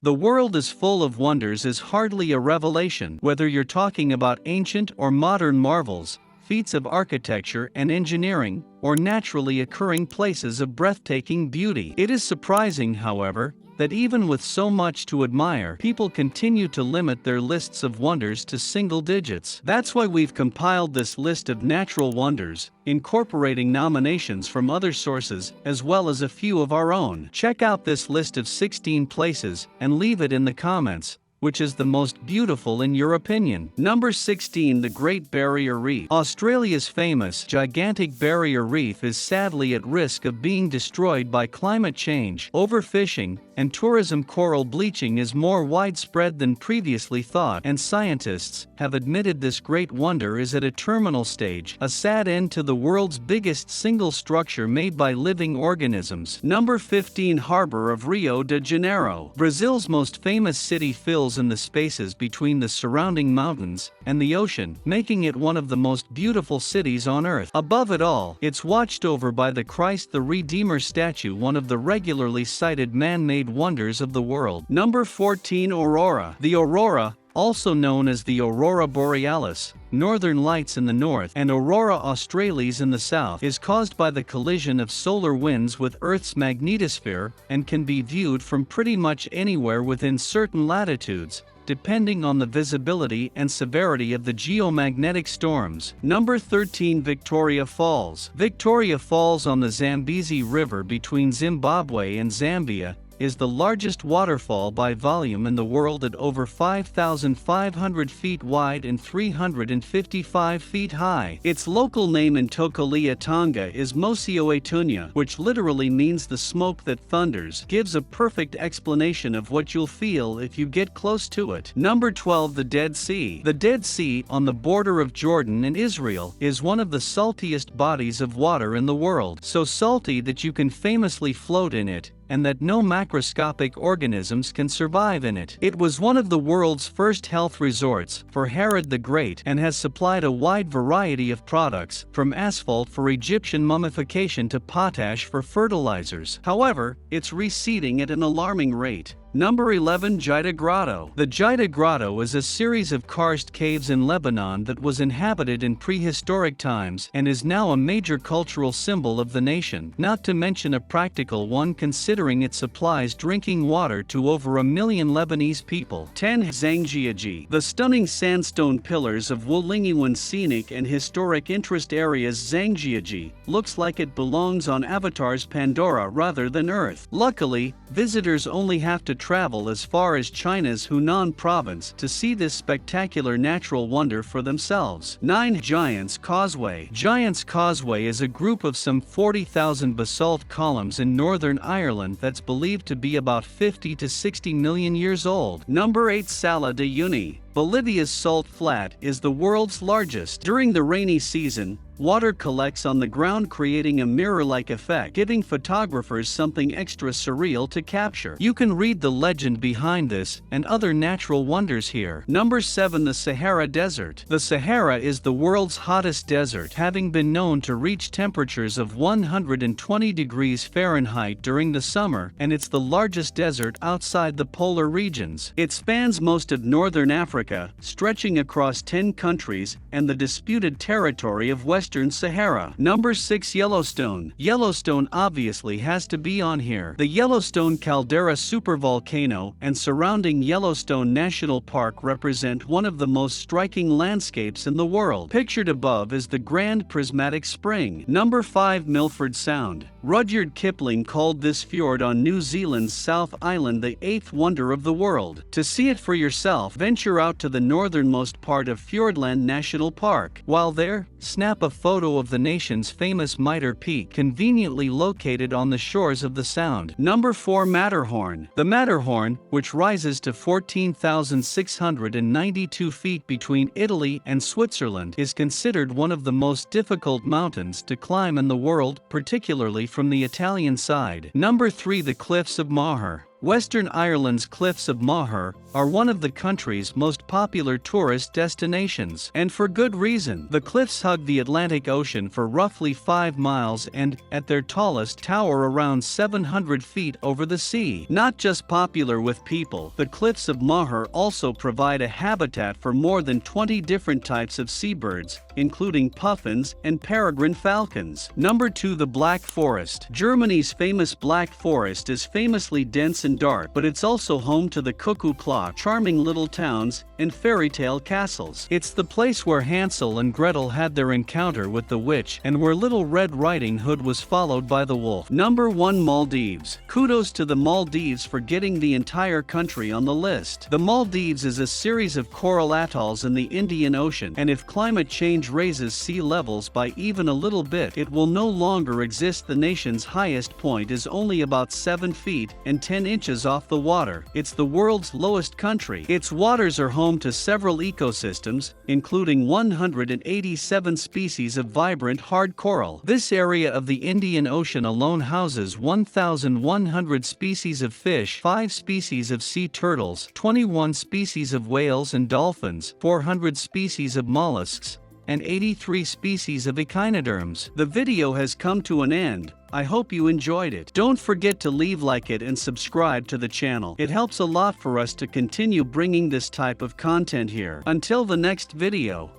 The world is full of wonders is hardly a revelation, whether you're talking about ancient or modern marvels, feats of architecture and engineering, or naturally occurring places of breathtaking beauty. It is surprising, however, that even with so much to admire, people continue to limit their lists of wonders to single digits. That's why we've compiled this list of natural wonders, incorporating nominations from other sources as well as a few of our own. Check out this list of 16 places and leave it in the comments. Which is the most beautiful in your opinion? Number 16. The Great Barrier Reef. Australia's famous gigantic barrier reef is sadly at risk of being destroyed by climate change, overfishing, and tourism. Coral bleaching is more widespread than previously thought, and scientists have admitted this great wonder is at a terminal stage, a sad end to the world's biggest single structure made by living organisms. Number 15. Harbor of Rio de Janeiro. Brazil's most famous city fills in the spaces between the surrounding mountains and the ocean, making it one of the most beautiful cities on earth. Above it all, it's watched over by the Christ the Redeemer statue, one of the regularly cited man-made wonders of the world. Number 14. Aurora. The Aurora, also known as the Aurora Borealis, Northern Lights in the north, and Aurora Australis in the south, is caused by the collision of solar winds with Earth's magnetosphere and can be viewed from pretty much anywhere within certain latitudes, depending on the visibility and severity of the geomagnetic storms. Number 13. Victoria Falls. Victoria Falls on the Zambezi River between Zimbabwe and Zambia is the largest waterfall by volume in the world at over 5,500 feet wide and 355 feet high. Its local name in Tokolia Tonga is Mosioetunya, which literally means the smoke that thunders, gives a perfect explanation of what you'll feel if you get close to it. Number 12. The Dead Sea. The Dead Sea, on the border of Jordan and Israel, is one of the saltiest bodies of water in the world, so salty that you can famously float in it, and that no macroscopic organisms can survive in it. It was one of the world's first health resorts for Herod the Great and has supplied a wide variety of products, from asphalt for Egyptian mummification to potash for fertilizers. However, it's receding at an alarming rate. Number 11. Gida Grotto. The Gida Grotto is a series of karst caves in Lebanon that was inhabited in prehistoric times and is now a major cultural symbol of the nation, not to mention a practical one considering it supplies drinking water to over 1 million Lebanese people. 10. Zhangjiajie. The stunning sandstone pillars of Wulingyuan scenic and historic interest areas. Zhangjiajie looks like it belongs on Avatar's Pandora rather than Earth. Luckily, visitors only have to travel as far as China's Hunan province to see this spectacular natural wonder for themselves. 9. Giant's Causeway. Giant's Causeway is a group of some 40,000 basalt columns in Northern Ireland that's believed to be about 50 to 60 million years old. Number 8. Sala de Uyuni. Bolivia's Salt Flat is the world's largest. During the rainy season, water collects on the ground, creating a mirror-like effect, giving photographers something extra surreal to capture. You can read the legend behind this and other natural wonders here. Number 7. The Sahara Desert. The Sahara is the world's hottest desert, having been known to reach temperatures of 120 degrees Fahrenheit during the summer, and it's the largest desert outside the polar regions. It spans most of northern Africa, stretching across 10 countries and the disputed territory of Western Sahara. Number 6. Yellowstone. Yellowstone obviously has to be on here. The Yellowstone caldera supervolcano and surrounding Yellowstone National Park represent one of the most striking landscapes in the world. Pictured above is the Grand Prismatic Spring. Number 5. Milford Sound. Rudyard Kipling called this fjord on New Zealand's South Island the 8th wonder of the world. To see it for yourself, venture out to the northernmost part of Fiordland National Park. While there, snap a photo of the nation's famous Mitre Peak, conveniently located on the shores of the Sound. Number 4. Matterhorn. The Matterhorn, which rises to 14,692 feet between Italy and Switzerland, is considered one of the most difficult mountains to climb in the world, particularly from the Italian side. Number 3. The Cliffs of Maher. Western Ireland's Cliffs of Maher are one of the country's most popular tourist destinations. And for good reason. The cliffs hug the Atlantic Ocean for roughly 5 miles and, at their tallest, tower around 700 feet over the sea. Not just popular with people, the cliffs of Maher also provide a habitat for more than 20 different types of seabirds, including puffins and peregrine falcons. Number 2. The Black Forest. Germany's famous Black Forest is famously dense and dark, but it's also home to the cuckoo clock, charming little towns, and fairy tale castles. It's the place where Hansel and Gretel had their encounter with the witch, and where Little Red Riding Hood was followed by the wolf. Number 1. Maldives. Kudos to the Maldives for getting the entire country on the list. The Maldives is a series of coral atolls in the Indian Ocean, and if climate change raises sea levels by even a little bit, it will no longer exist. The nation's highest point is only about 7 feet and 10 inches off the water. It's the world's lowest country. Its waters are home to several ecosystems, including 187 species of vibrant hard coral. This area of the Indian Ocean alone houses 1,100 species of fish, 5 species of sea turtles, 21 species of whales and dolphins, 400 species of mollusks, and 83 species of echinoderms. The video has come to an end. I hope you enjoyed it. Don't forget to like it and subscribe to the channel. It helps a lot for us to continue bringing this type of content here. Until the next video.